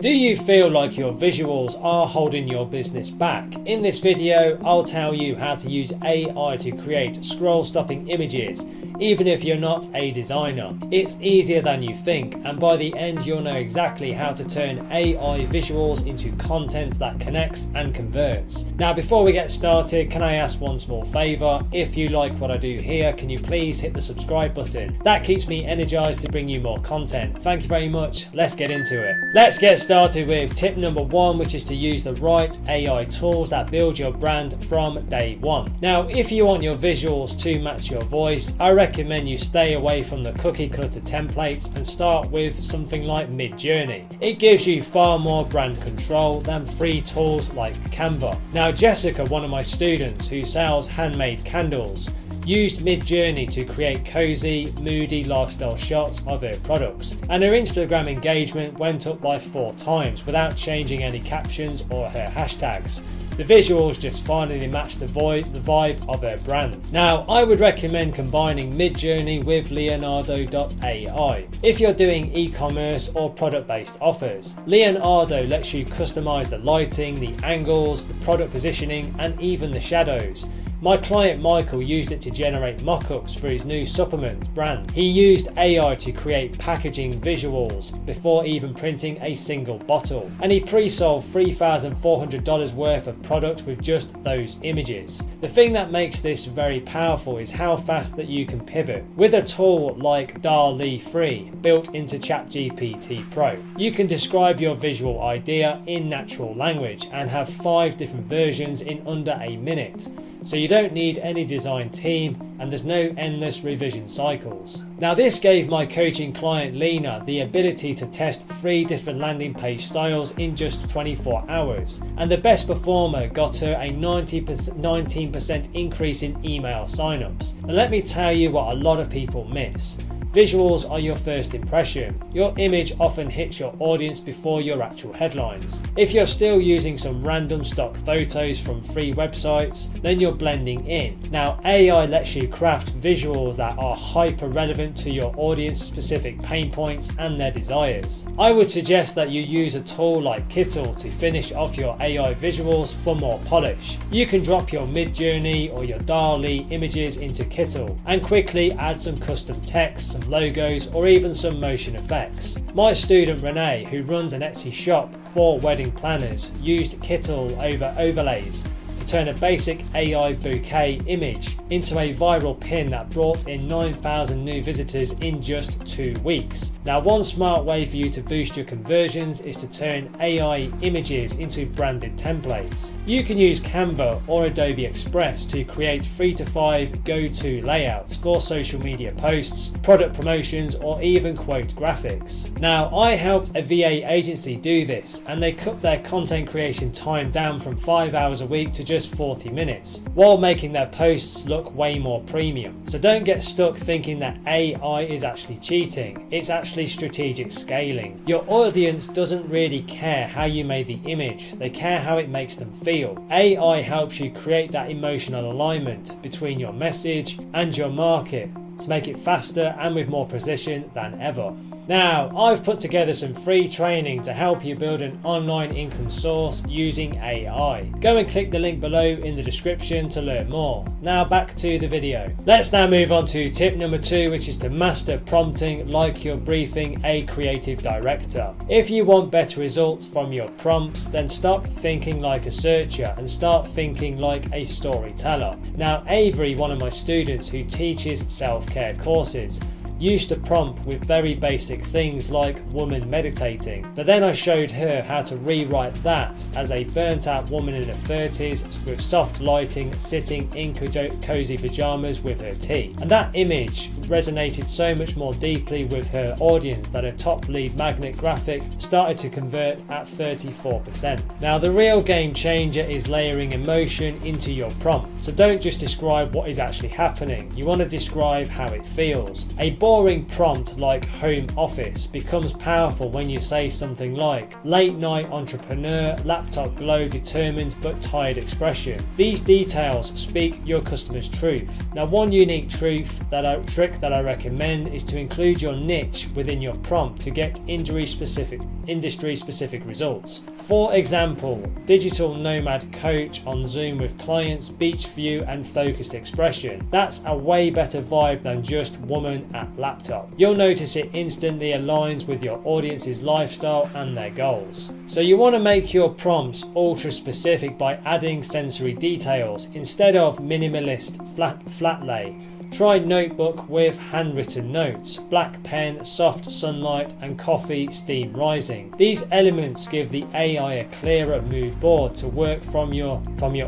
Do you feel like your visuals are holding your business back? In this video, I'll tell you how to use AI to create scroll-stopping images, even if you're not a designer. It's easier than you think, and by the end you'll know exactly how to turn AI visuals into content that connects and converts. Now before we get started, can I ask one small favour? If you like what I do here, can you please hit the subscribe button? That keeps me energized to bring you more content. Thank you very much. Let's get into it. Let's get started with tip number 1, which is to use the right AI tools that build your brand from day one. Now if you want your visuals to match your voice, I recommend you stay away from the cookie cutter templates and start with something like Midjourney. It gives you far more brand control than free tools like Canva. Now Jessica, one of my students who sells handmade candles, used Midjourney to create cozy, moody lifestyle shots of her products, and her Instagram engagement went up by 4 times without changing any captions or her hashtags. The visuals just finally matched the vibe of her brand. Now, I would recommend combining Midjourney with Leonardo.ai if you're doing e-commerce or product-based offers. Leonardo lets you customize the lighting, the angles, the product positioning, and even the shadows. My client Michael used it to generate mock-ups for his new supplement brand. He used AI to create packaging visuals before even printing a single bottle, and he pre-sold $3,400 worth of product with just those images. The thing that makes this very powerful is how fast that you can pivot. With a tool like DALL-E 3 built into ChatGPT Pro, you can describe your visual idea in natural language and have 5 different versions in under a minute. So you don't need any design team and there's no endless revision cycles. Now this gave my coaching client Lena the ability to test 3 different landing page styles in just 24 hours, and the best performer got her a 19% increase in email signups. And let me tell you what a lot of people miss. Visuals are your first impression. Your image often hits your audience before your actual headlines. If you're still using some random stock photos from free websites, then you're blending in. Now AI lets you craft visuals that are hyper relevant to your audience specific pain points and their desires. I would suggest that you use a tool like Kittle to finish off your AI visuals for more polish. You can drop your Midjourney or your DALL-E images into Kittle and quickly add some custom text, some logos, or even some motion effects. My student Renee, who runs an Etsy shop for wedding planners, used Kittle over overlays to turn a basic AI bouquet image into a viral pin that brought in 9,000 new visitors in just 2 weeks. Now one smart way for you to boost your conversions is to turn AI images into branded templates. You can use Canva or Adobe Express to create 3 to 5 go-to layouts for social media posts, product promotions, or even quote graphics. Now I helped a VA agency do this, and they cut their content creation time down from 5 hours a week to just 40 minutes, while making their posts look way more premium. So don't get stuck thinking that AI is actually cheating. It's actually strategic scaling. Your audience doesn't really care how you made the image, they care how it makes them feel. AI helps you create that emotional alignment between your message and your market to make it faster and with more precision than ever. Now, I've put together some free training to help you build an online income source using AI. Go and click the link below in the description to learn more. Now back to the video. Let's now move on to tip number 2, which is to master prompting like you're briefing a creative director. If you want better results from your prompts, then stop thinking like a searcher and start thinking like a storyteller. Now Avery, one of my students who teaches self-care courses, used to prompt with very basic things like woman meditating, but then I showed her how to rewrite that as a burnt out woman in her 30s with soft lighting sitting in cozy pajamas with her tea, and that image resonated so much more deeply with her audience that her top lead magnet graphic started to convert at 34%. Now the real game changer is layering emotion into your prompt, so don't just describe what is actually happening, you want to describe how it feels. A boring prompt like home office becomes powerful when you say something like late night entrepreneur, laptop glow, determined but tired expression. These details speak your customer's truth. Now, one unique trick that I recommend is to include your niche within your prompt to get industry specific results. For example, digital nomad coach on Zoom with clients, beach view and focused expression. That's a way better vibe than just woman at laptop. You'll notice it instantly aligns with your audience's lifestyle and their goals. So you want to make your prompts ultra specific by adding sensory details instead of minimalist flat lay. Try notebook with handwritten notes, black pen, soft sunlight and coffee steam rising. These elements give the AI a clearer mood board to work from your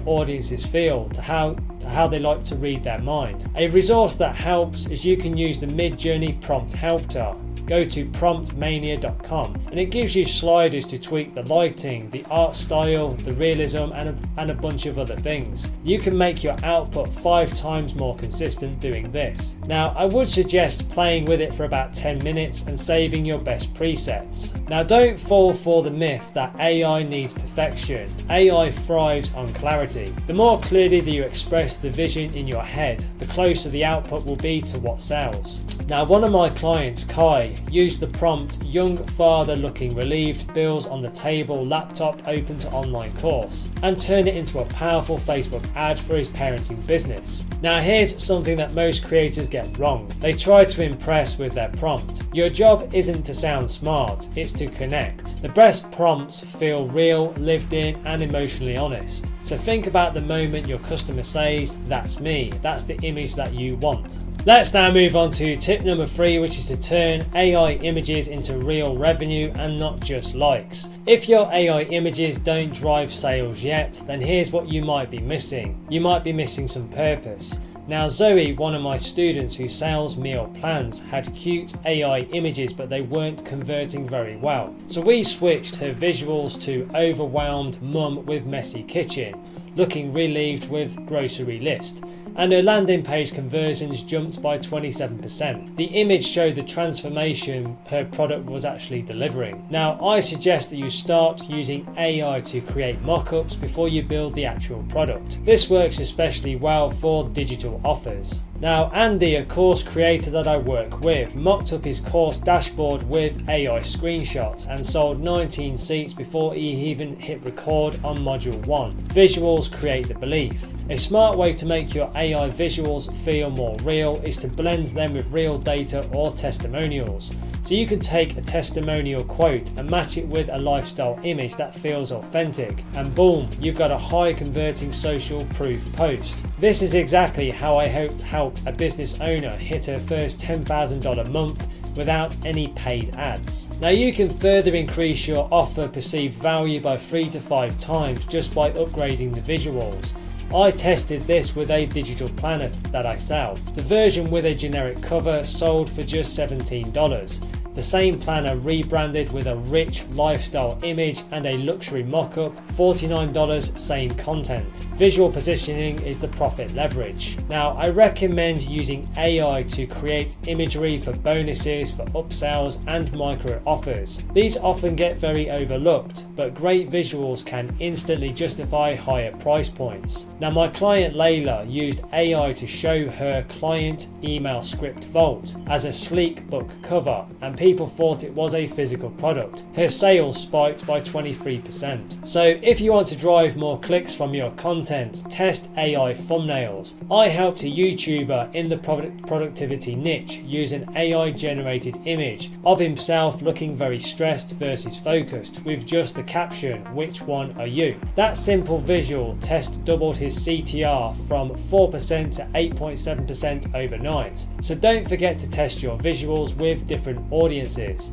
audience's feel to how they like to read their mind. A resource that helps is you can use the Mid-Journey Prompt Helper. Go to promptmania.com and it gives you sliders to tweak the lighting, the art style, the realism and a bunch of other things. You can make your output 5 times more consistent doing this. Now, I would suggest playing with it for about 10 minutes and saving your best presets. Now, don't fall for the myth that AI needs perfection. AI thrives on clarity. The more clearly that you express the vision in your head, the closer the output will be to what sells. Now, one of my clients, Kai, used the prompt young father looking relieved, bills on the table, laptop open to online course, and turned it into a powerful Facebook ad for his parenting business. Now, here's something that most creators get wrong. They try to impress with their prompt. Your job isn't to sound smart, it's to connect. The best prompts feel real, lived in and emotionally honest. So think about the moment your customer says, "That's me," that's the image that you want. Let's now move on to tip number 3, which is to turn AI images into real revenue and not just likes. If your AI images don't drive sales yet, then here's what you might be missing. You might be missing some purpose. Now, Zoe, one of my students who sells meal plans, had cute AI images, but they weren't converting very well. So we switched her visuals to overwhelmed mum with messy kitchen, looking relieved with grocery list, and her landing page conversions jumped by 27%. The image showed the transformation her product was actually delivering. Now, I suggest that you start using AI to create mock-ups before you build the actual product. This works especially well for digital offers. Now, Andy, a course creator that I work with, mocked up his course dashboard with AI screenshots and sold 19 seats before he even hit record on module 1. Visuals create the belief. A smart way to make your AI visuals feel more real is to blend them with real data or testimonials. So you can take a testimonial quote and match it with a lifestyle image that feels authentic, and boom, you've got a high converting social proof post. This is exactly how I helped a business owner hit her first $10,000 month without any paid ads. Now, you can further increase your offer perceived value by 3 to 5 times just by upgrading the visuals. I tested this with a digital planner that I sell. The version with a generic cover sold for just $17. The same planner rebranded with a rich lifestyle image and a luxury mock-up, $49, same content. Visual positioning is the profit leverage. Now, I recommend using AI to create imagery for bonuses, for upsells and micro offers. These often get very overlooked, but great visuals can instantly justify higher price points. Now, my client Layla used AI to show her client email script vault as a sleek book cover, and people thought it was a physical product. Her sales spiked by 23%. So if you want to drive more clicks from your content, test AI thumbnails. I helped a YouTuber in the productivity niche use an AI generated image of himself looking very stressed versus focused with just the caption, "Which one are you?" That simple visual test doubled his CTR from 4% to 8.7% overnight. So don't forget to test your visuals with different audiences.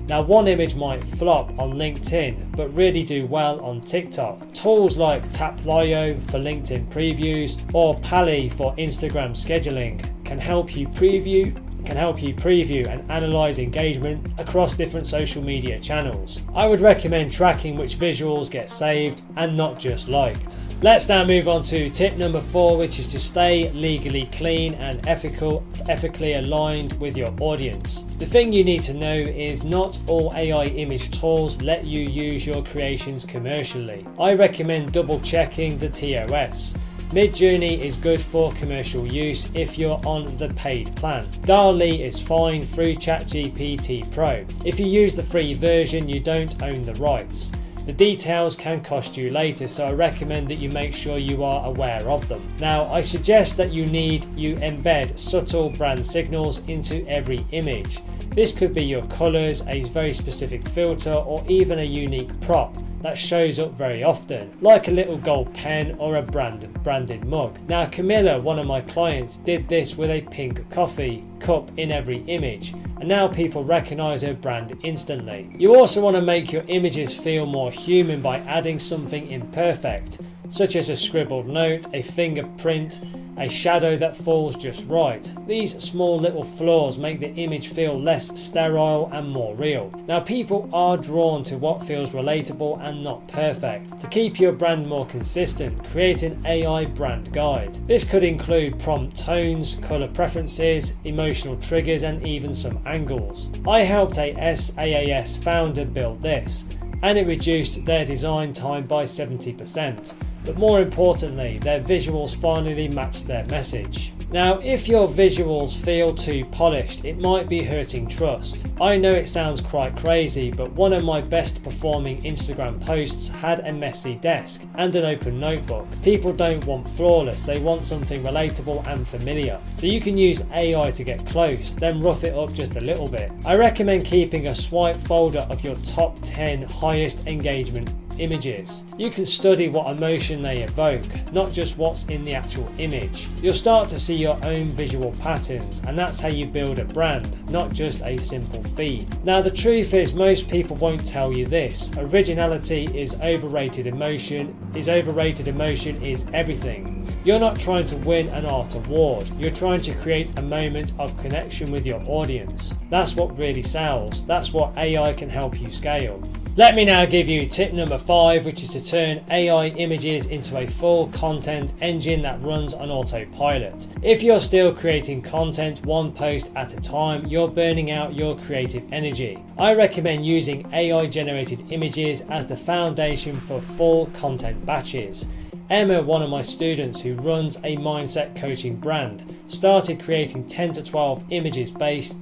Now, one image might flop on LinkedIn but really do well on TikTok. Tools like Taplio for LinkedIn previews or Pally for Instagram scheduling can help you preview can help you preview and analyze engagement across different social media channels. I would recommend tracking which visuals get saved and not just liked. Let's now move on to tip number 4, which is to stay legally clean and ethically aligned with your audience. The thing you need to know is not all AI image tools let you use your creations commercially. I recommend double checking the TOS. Midjourney is good for commercial use if you're on the paid plan. DALL-E is fine through ChatGPT Pro. If you use the free version, you don't own the rights. The details can cost you later, so I recommend that you make sure you are aware of them. Now, I suggest that you embed subtle brand signals into every image. This could be your colors, a very specific filter, or even a unique prop that shows up very often, like a little gold pen or a branded mug. Now, Camilla, one of my clients, did this with a pink coffee cup in every image, and now people recognize her brand instantly. You also want to make your images feel more human by adding something imperfect, such as a scribbled note, a fingerprint, a shadow that falls just right. These small little flaws make the image feel less sterile and more real. Now, people are drawn to what feels relatable and not perfect. To keep your brand more consistent, create an AI brand guide. This could include prompt tones, color preferences, emotional triggers, and even some angles. I helped a SaaS founder build this, and it reduced their design time by 70%. But more importantly, their visuals finally match their message. Now, if your visuals feel too polished, it might be hurting trust. I know it sounds quite crazy, but one of my best performing Instagram posts had a messy desk and an open notebook. People don't want flawless, they want something relatable and familiar. So you can use AI to get close, then rough it up just a little bit. I recommend keeping a swipe folder of your top 10 highest engagement images. You can study what emotion they evoke, not just what's in the actual image. You'll start to see your own visual patterns, and that's how you build a brand, not just a simple feed. Now, the truth is, most people won't tell you this. Originality is overrated emotion. Is everything. You're not trying to win an art award. You're trying to create a moment of connection with your audience. That's what really sells. That's what AI can help you scale. Let me now give you tip number 5, which is to turn AI images into a full content engine that runs on autopilot. If you're still creating content one post at a time, you're burning out your creative energy. I recommend using AI generated images as the foundation for full content batches. Emma, one of my students who runs a mindset coaching brand, started creating 10 to 12 images based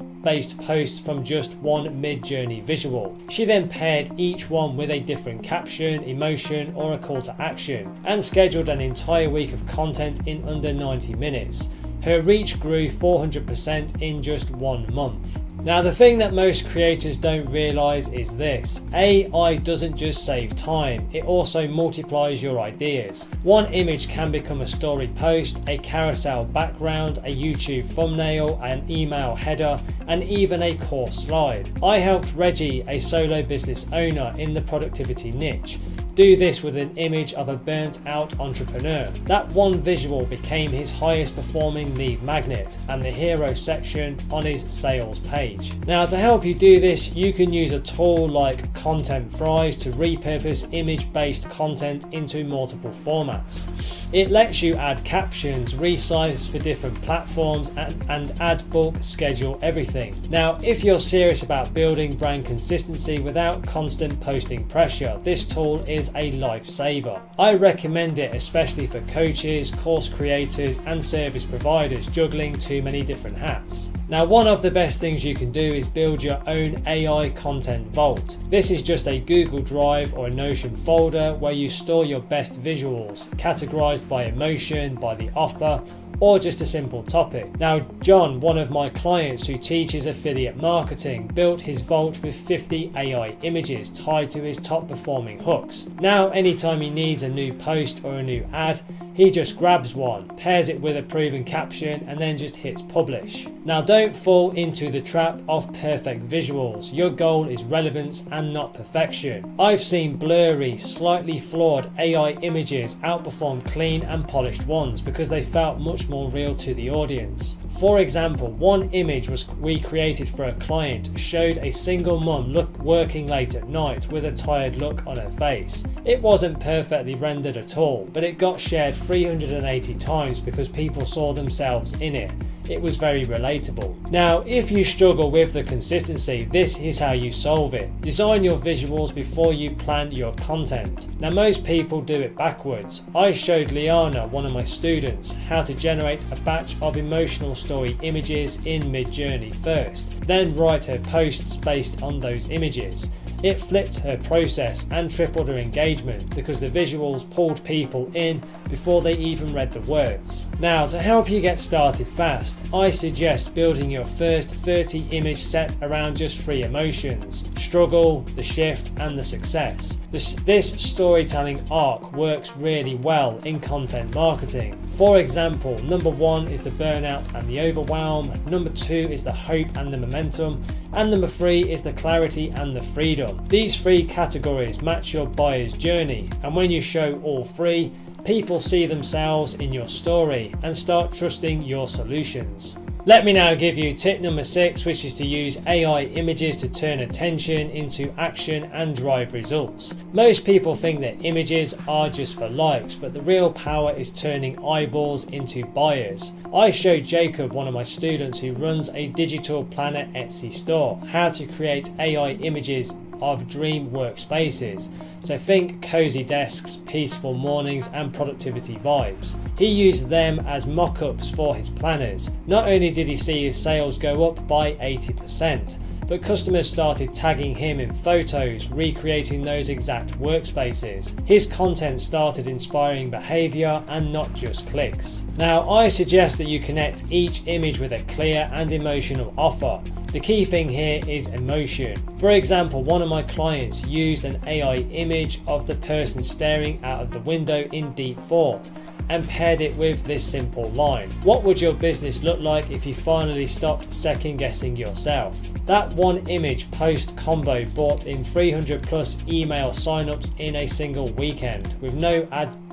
posts from just one Midjourney visual. She then paired each one with a different caption, emotion, or a call to action, and scheduled an entire week of content in under 90 minutes. Her reach grew 400% in just 1 month. Now, the thing that most creators don't realize is this: AI doesn't just save time, it also multiplies your ideas. One image can become a story post, a carousel background, a YouTube thumbnail, an email header, and even a course slide. I helped Reggie, a solo business owner in the productivity niche, do this with an image of a burnt out entrepreneur. That one visual became his highest performing lead magnet and the hero section on his sales page. Now, to help you do this, you can use a tool like Content Fries to repurpose image based content into multiple formats. It lets you add captions, resize for different platforms, and add bulk schedule everything. Now, if you're serious about building brand consistency without constant posting pressure, this tool is a lifesaver. I recommend it especially for coaches, course creators, and service providers juggling too many different hats. Now, one of the best things you can do is build your own AI content vault. This is just a Google Drive or a Notion folder where you store your best visuals, categorized by emotion, by the offer, or just a simple topic. Now, John, one of my clients who teaches affiliate marketing, built his vault with 50 AI images tied to his top performing hooks. Now, anytime he needs a new post or a new ad, he just grabs one, pairs it with a proven caption, and then just hits publish. Now, don't fall into the trap of perfect visuals. Your goal is relevance and not perfection. I've seen blurry, slightly flawed AI images outperform clean and polished ones because they felt much more real to the audience. For example, one image we created for a client showed a single mum working late at night with a tired look on her face. It wasn't perfectly rendered at all, but it got shared 380 times because people saw themselves in it. It was very relatable. Now, if you struggle with the consistency, this is how you solve it. Design your visuals before you plan your content. Now, most people do it backwards. I showed Liana, one of my students, how to generate a batch of emotional story images in Midjourney first, then write her posts based on those images. It flipped her process and tripled her engagement because the visuals pulled people in before they even read the words. Now, to help you get started fast, I suggest building your first 30 image set around just 3 emotions: struggle, the shift, and the success. This storytelling arc works really well in content marketing. For example, number 1 is the burnout and the overwhelm, number 2 is the hope and the momentum, and number 3 is the clarity and the freedom. These 3 categories match your buyer's journey, and when you show all 3, people see themselves in your story and start trusting your solutions. Let me now give you tip number 6, which is to use AI images to turn attention into action and drive results. Most people think that images are just for likes, but the real power is turning eyeballs into buyers. I showed Jacob, one of my students who runs a digital planner Etsy store, how to create AI images of dream workspaces. So think cozy desks, peaceful mornings, and productivity vibes. He used them as mock-ups for his planners. Not only did he see his sales go up by 80%, but customers started tagging him in photos, recreating those exact workspaces. His content started inspiring behaviour and not just clicks. Now, I suggest that you connect each image with a clear and emotional offer. The key thing here is emotion. For example, one of my clients used an AI image of the person staring out of the window in deep thought and paired it with this simple line: "What would your business look like if you finally stopped second guessing yourself?" That one image post combo brought in 300 plus email signups in a single weekend with no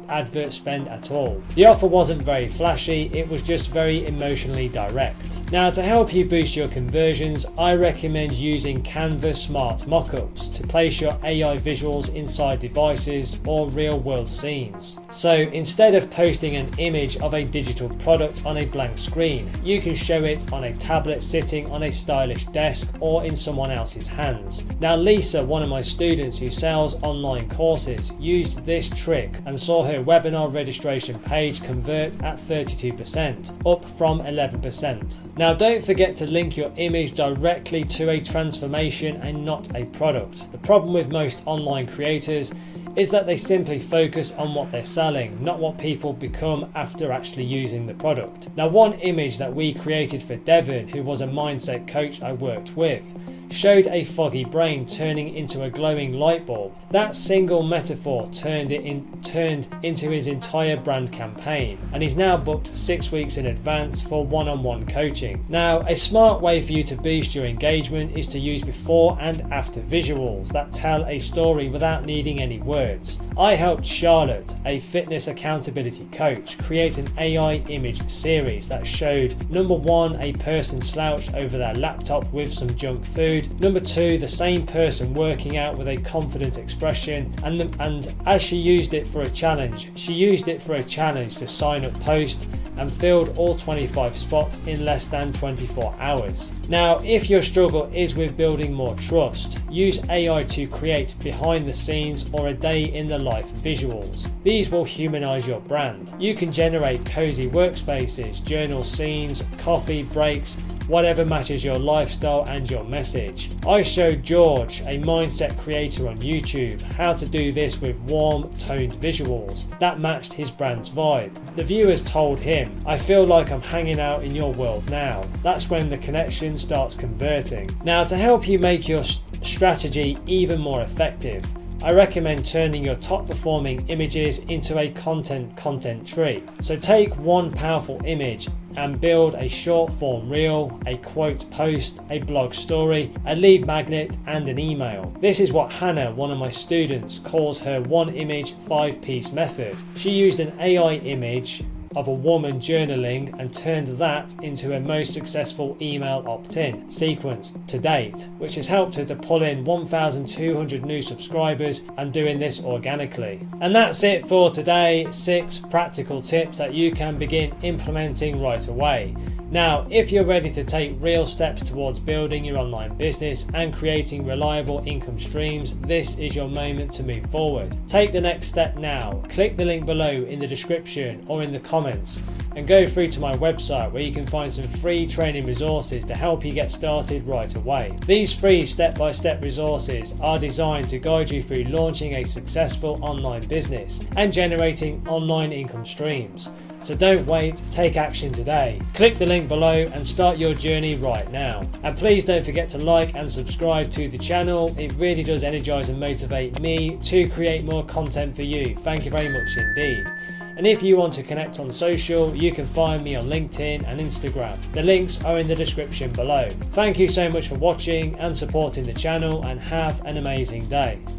advert spend at all. The offer wasn't very flashy, it was just very emotionally direct. Now, to help you boost your conversions, I recommend using Canva Smart Mockups to place your AI visuals inside devices or real world scenes. So instead of posting an image of a digital product on a blank screen, you can show it on a tablet sitting on a stylish desk or in someone else's hands. Now, Lisa, one of my students who sells online courses, used this trick and saw her webinar registration page convert at 32%, up from 11%. Now, don't forget to link your image directly to a transformation and not a product. The problem with most online creators is that they simply focus on what they're selling, not what people become after actually using the product. Now, one image that we created for Devon, who was a mindset coach I worked with, showed a foggy brain turning into a glowing light bulb. That single metaphor turned into his entire brand campaign, and he's now booked 6 weeks in advance for one-on-one coaching. Now, a smart way for you to boost your engagement is to use before and after visuals that tell a story without needing any words. I helped Charlotte, a fitness accountability coach, create an AI image series that showed number 1, a person slouched over their laptop with some junk food, number 2, the same person working out with a confident expression, and as she used it for a challenge to sign up post and filled all 25 spots in less than 24 hours. Now, if your struggle is with building more trust, use AI to create behind the scenes or a day in the life visuals. These will humanize your brand. You can generate cozy workspaces, journal scenes, coffee breaks, whatever matches your lifestyle and your message. I showed George, a mindset creator on YouTube, how to do this with warm, toned visuals that matched his brand's vibe. The viewers told him, "I feel like I'm hanging out in your world now." That's when the connection starts converting. Now, to help you make your strategy even more effective, I recommend turning your top performing images into a content tree. So take one powerful image and build a short form reel, a quote post, a blog story, a lead magnet, and an email. This is what Hannah, one of my students, calls her one image 5-piece method. She used an AI image of a woman journaling and turned that into her most successful email opt-in sequence to date, which has helped her to pull in 1,200 new subscribers and doing this organically. And that's it for today. 6 practical tips that you can begin implementing right away. Now, if you're ready to take real steps towards building your online business and creating reliable income streams, this is your moment to move forward. Take the next step now. Click the link below in the description or in the comments and go through to my website where you can find some free training resources to help you get started right away. These free step-by-step resources are designed to guide you through launching a successful online business and generating online income streams. So don't wait, take action today. Click the link below and start your journey right now. And please don't forget to like and subscribe to the channel. It really does energize and motivate me to create more content for you. Thank you very much indeed. And if you want to connect on social, you can find me on LinkedIn and Instagram. The links are in the description below. Thank you so much for watching and supporting the channel, and have an amazing day.